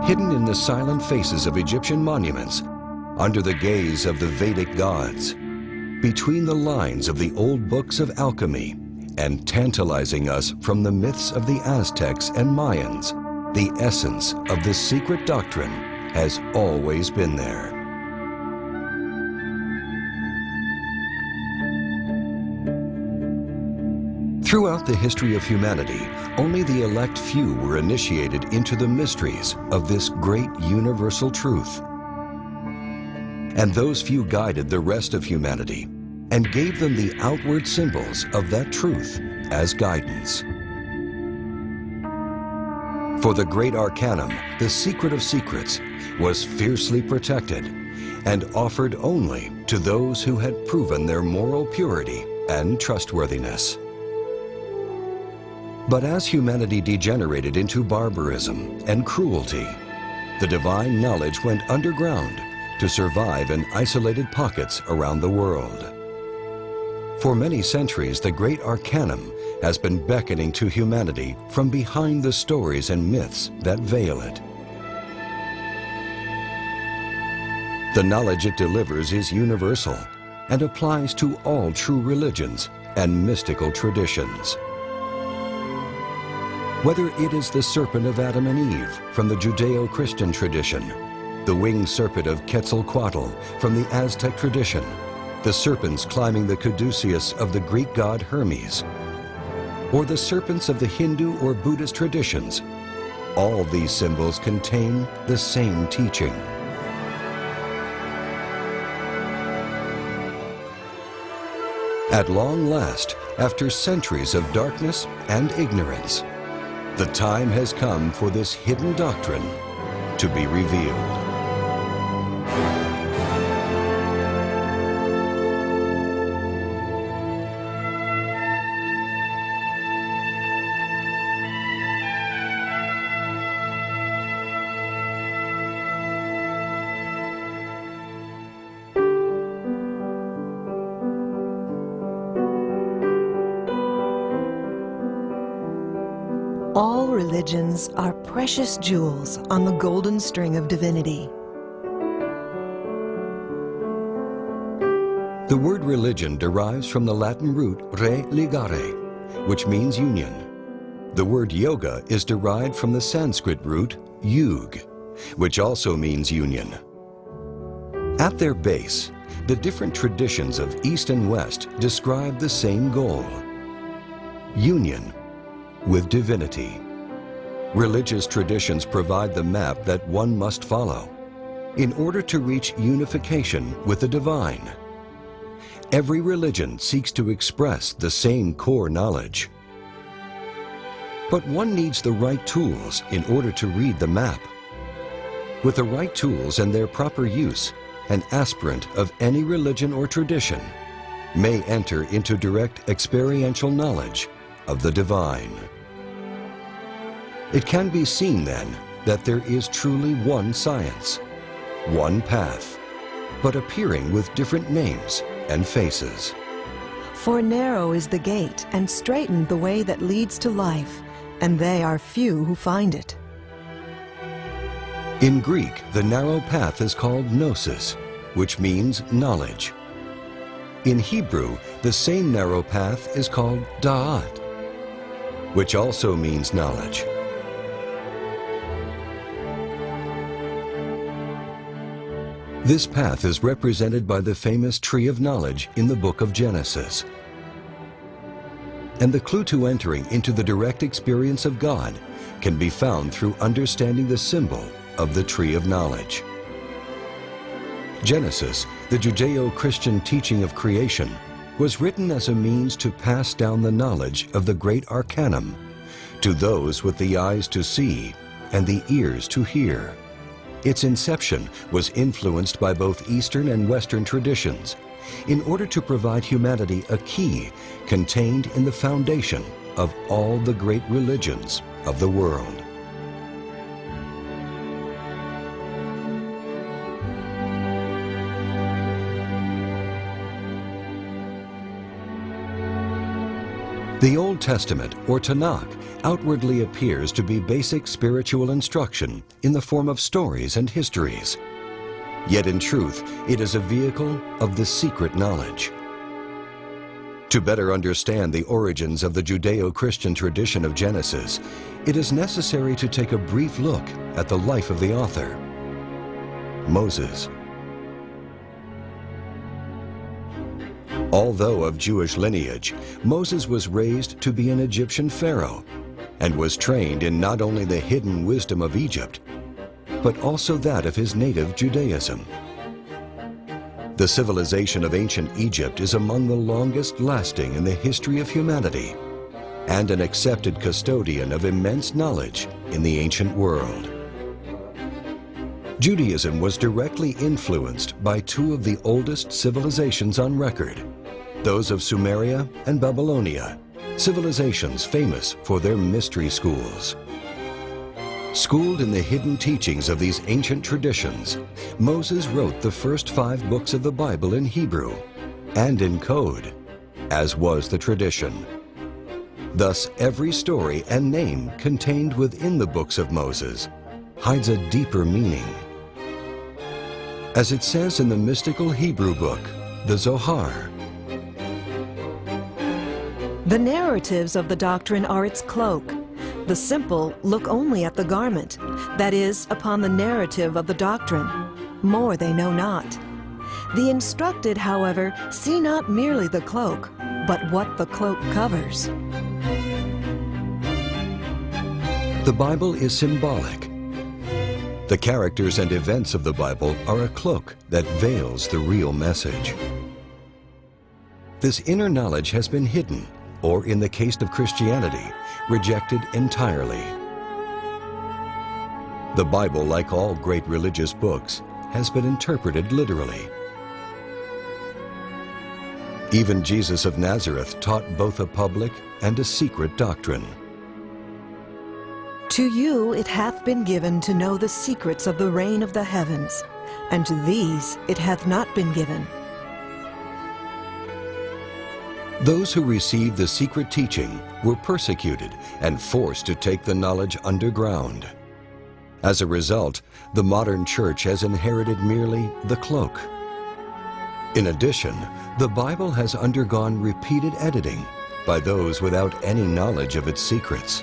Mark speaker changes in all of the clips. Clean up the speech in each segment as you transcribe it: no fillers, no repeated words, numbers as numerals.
Speaker 1: Hidden in the silent faces of Egyptian monuments, under the gaze of the Vedic gods, between the lines of the old books of alchemy, and tantalizing us from the myths of the Aztecs and Mayans, the essence of the secret doctrine has always been there. Throughout the history of humanity, only the elect few were initiated into the mysteries of this great universal truth. And those few guided the rest of humanity and gave them the outward symbols of that truth as guidance. For the great arcanum, the secret of secrets, was fiercely protected and offered only to those who had proven their moral purity and trustworthiness. But as humanity degenerated into barbarism and cruelty, the divine knowledge went underground to survive in isolated pockets around the world. For many centuries, the great arcanum has been beckoning to humanity from behind the stories and myths that veil it. The knowledge it delivers is universal and applies to all true religions and mystical traditions. Whether it is the serpent of Adam and Eve from the Judeo-Christian tradition, the winged serpent of Quetzalcoatl from the Aztec tradition, the serpents climbing the caduceus of the Greek god Hermes, or the serpents of the Hindu or Buddhist traditions, all these symbols contain the same teaching. At long last, after centuries of darkness and ignorance, the time has come for this hidden doctrine to be revealed.
Speaker 2: All religions are precious jewels on the golden string of divinity.
Speaker 1: The word religion derives from the Latin root religare, which means union. The word yoga is derived from the Sanskrit root yug, which also means union. At their base, the different traditions of East and West describe the same goal: union with divinity. Religious traditions provide the map that one must follow in order to reach unification with the divine. Every religion seeks to express the same core knowledge. But one needs the right tools in order to read the map. With the right tools and their proper use, an aspirant of any religion or tradition may enter into direct experiential knowledge of the divine. It can be seen then that there is truly one science, one path, but appearing with different names and faces.
Speaker 2: For narrow is the gate, and straitened the way that leads to life, and they are few who find it.
Speaker 1: In Greek, the narrow path is called gnosis, which means knowledge. In Hebrew, the same narrow path is called da'at, which also means knowledge. This path is represented by the famous tree of knowledge in the book of Genesis. And the clue to entering into the direct experience of God can be found through understanding the symbol of the tree of knowledge. Genesis, the Judeo-Christian teaching of creation, was written as a means to pass down the knowledge of the great arcanum to those with the eyes to see and the ears to hear. Its inception was influenced by both Eastern and Western traditions in order to provide humanity a key contained in the foundation of all the great religions of the world. The Old Testament, or Tanakh, outwardly appears to be basic spiritual instruction in the form of stories and histories. Yet in truth, it is a vehicle of the secret knowledge. To better understand the origins of the Judeo-Christian tradition of Genesis, it is necessary to take a brief look at the life of the author, Moses. Although of Jewish lineage, Moses was raised to be an Egyptian pharaoh and was trained in not only the hidden wisdom of Egypt, but also that of his native Judaism. The civilization of ancient Egypt is among the longest lasting in the history of humanity and an accepted custodian of immense knowledge in the ancient world. Judaism was directly influenced by two of the oldest civilizations on record, those of Sumeria and Babylonia, civilizations famous for their mystery schools. Schooled in the hidden teachings of these ancient traditions, Moses wrote the first 5 books of the Bible in Hebrew and in code, as was the tradition. Thus, every story and name contained within the books of Moses hides a deeper meaning. As it says in the mystical Hebrew book, the Zohar,
Speaker 2: The narratives of the doctrine are its cloak. The simple look only at the garment, that is, upon the narrative of the doctrine. More they know not. The instructed, however, see not merely the cloak, but what the cloak covers.
Speaker 1: The Bible is symbolic. The characters and events of the Bible are a cloak that veils the real message. This inner knowledge has been hidden, or in the case of Christianity, rejected entirely. The Bible, like all great religious books, has been interpreted literally. Even Jesus of Nazareth taught both a public and a secret doctrine.
Speaker 2: To you it hath been given to know the secrets of the reign of the heavens, and to these it hath not been given.
Speaker 1: Those who received the secret teaching were persecuted and forced to take the knowledge underground. As a result, the modern church has inherited merely the cloak. In addition, the Bible has undergone repeated editing by those without any knowledge of its secrets.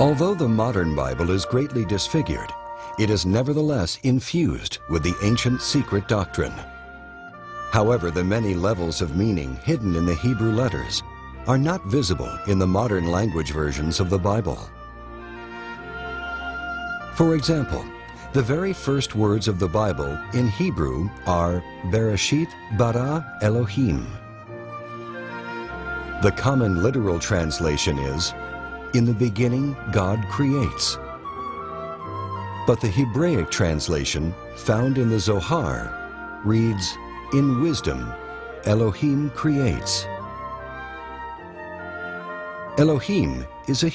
Speaker 1: Although the modern Bible is greatly disfigured, it is nevertheless infused with the ancient secret doctrine. However, the many levels of meaning hidden in the Hebrew letters are not visible in the modern language versions of the Bible. For example, the very first words of the Bible in Hebrew are Bereshit bara Elohim. The common literal translation is, "In the beginning, God creates." But the Hebraic translation, found in the Zohar, reads, "In wisdom, Elohim creates." Elohim is a